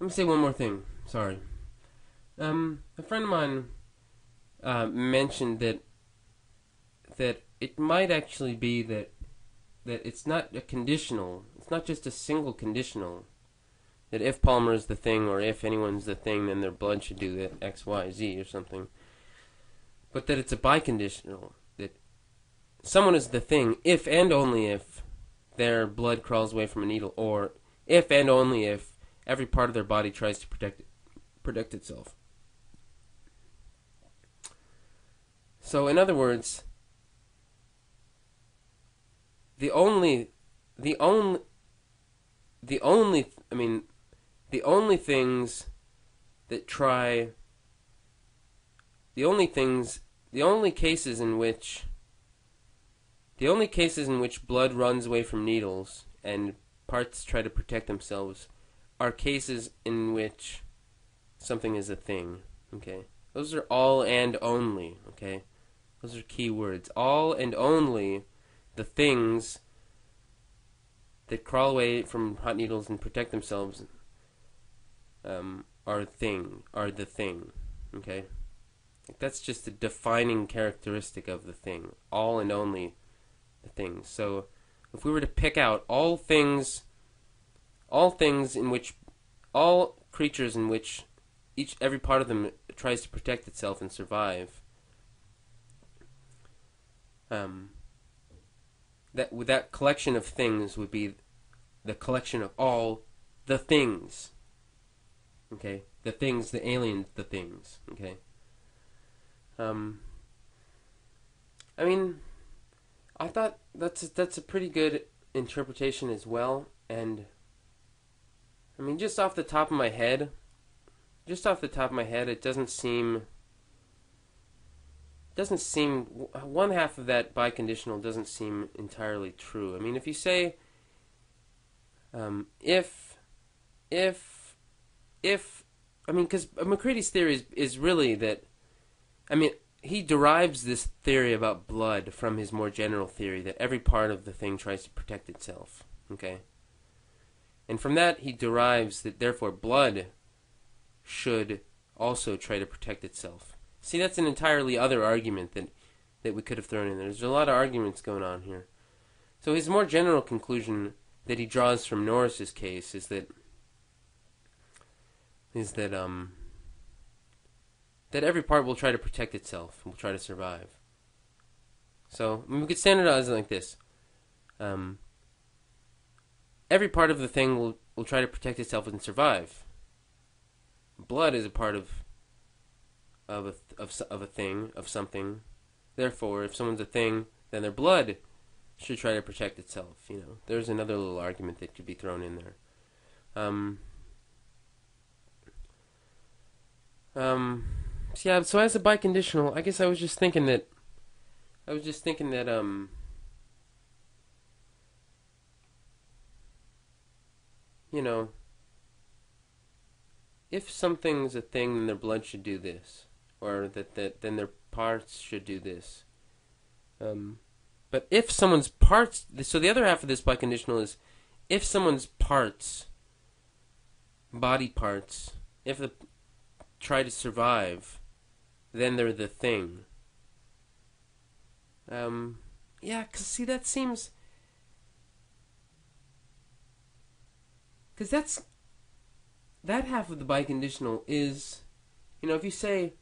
Let me say one more thing. Sorry. A friend of mine mentioned that it might actually be that it's not a conditional. It's not just a single conditional. That if Palmer is the thing, or if anyone's the thing, then their blood should do that X, Y, Z, or something. But that it's a biconditional. That someone is the thing if and only if their blood crawls away from a needle, or if and only if every part of their body tries to protect itself. So, in other words, the only, the only, the only, I mean, the only things that try, the only things, the only cases in which, the only cases in which blood runs away from needles and parts try to protect themselves are cases in which something is a thing. Okay, those are all and only. Okay, those are key words. All and only the things that crawl away from hot needles and protect themselves are the thing. Okay, that's just a defining characteristic of the thing. All and only the things. So, if we were to pick out all things in which, all creatures in which every part of them tries to protect itself and survive, that collection of things would be the collection of all the things. Okay, the things, the aliens, the things. Okay. I mean, I thought that's a pretty good interpretation as well, and I mean, just off the top of my head, it doesn't seem one half of that biconditional doesn't seem entirely true. I mean, if you say if I mean, because MacCready's theory is really that, I mean, he derives this theory about blood from his more general theory that every part of the thing tries to protect itself. Okay, and from that he derives that therefore blood should also try to protect itself. See, that's an entirely other argument that we could have thrown in there. There's a lot of arguments going on here. So his more general conclusion that he draws from Norris's case is that that every part will try to protect itself, will try to survive. So I mean, we could standardize it like this: every part of the thing will try to protect itself and survive. Blood is a part of a thing, of something. Therefore, if someone's a thing, then their blood should try to protect itself. You know, there's another little argument that could be thrown in there. So yeah. So as a biconditional, I guess I was just thinking that. You know, if something's a thing, then their blood should do this, or that then their parts should do this. But if someone's parts, so the other half of this biconditional is, if someone's parts, body parts, if they try to survive, then they're the thing. Yeah, because see, that seems, because that half of the biconditional is, you know, if you say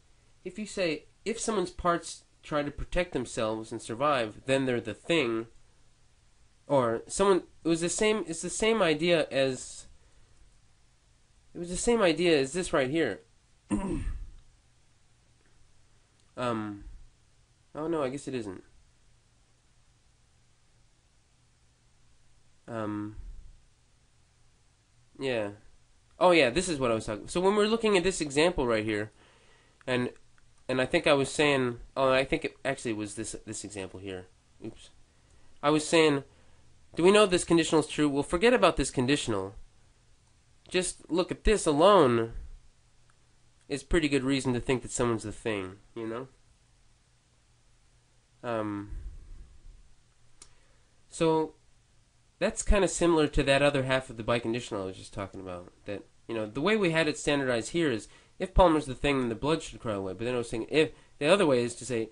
if someone's parts try to protect themselves and survive, then they're the thing. Or someone, it's the same idea as this right here. Oh no, I guess it isn't. Yeah. Oh yeah, this is what I was talking. So when we're looking at this example right here, and I think I was saying, oh, I think it actually was this example here. Oops. I was saying, do we know this conditional is true? Well, forget about this conditional. Just look at this alone. Is pretty good reason to think that someone's the thing, you know? So that's kind of similar to that other half of the biconditional I was just talking about. That The way we had it standardized here is if Palmer's the thing, then the blood should crawl away. But then I was saying if the other way is to say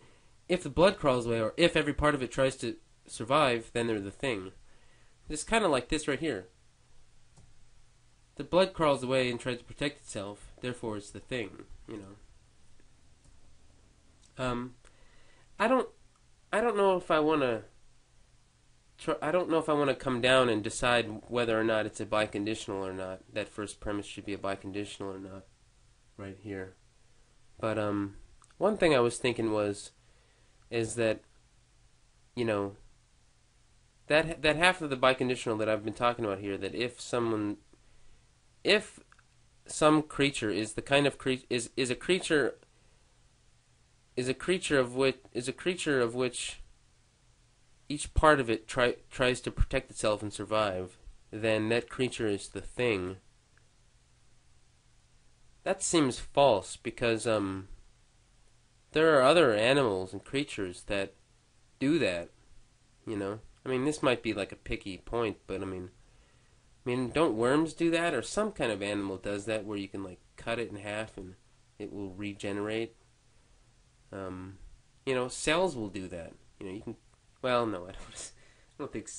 if the blood crawls away, or if every part of it tries to survive, then they're the thing. It's kind of like this right here. The blood crawls away and tries to protect itself, therefore it's the thing. I don't know if I want to. I don't know if I want to come down and decide whether or not it's a biconditional or not. That first premise should be a biconditional or not, right here. But one thing I was thinking is that that half of the biconditional that I've been talking about here, that if some creature is the kind of is a creature of which each part of it tries to protect itself and survive, then that creature is the thing. That seems false because there are other animals and creatures that do that. I mean, this might be like a picky point, but I mean, don't worms do that, or some kind of animal does that, where you can like cut it in half and it will regenerate? Cells will do that. You can. Well, no, I don't think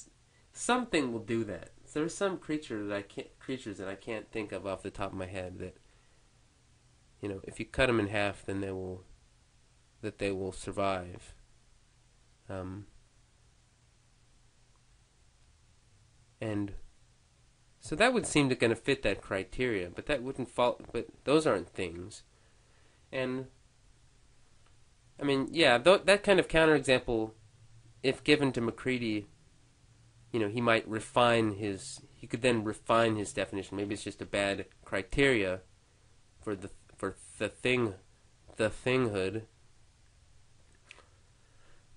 something will do that. So there's some creatures that I can't think of off the top of my head that, if you cut them in half, then they will survive. And so that would seem to kind of fit that criteria, but that wouldn't fall. But those aren't things. And I mean, yeah, that kind of counterexample, if given to Macready, he might he could then refine his definition. Maybe it's just a bad criteria for the thinghood.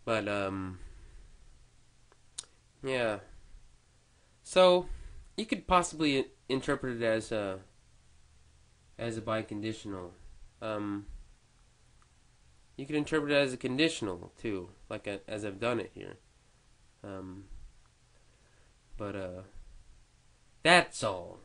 But yeah. So you could possibly interpret it as a biconditional. You could interpret it as a conditional too, as I've done it here. But that's all.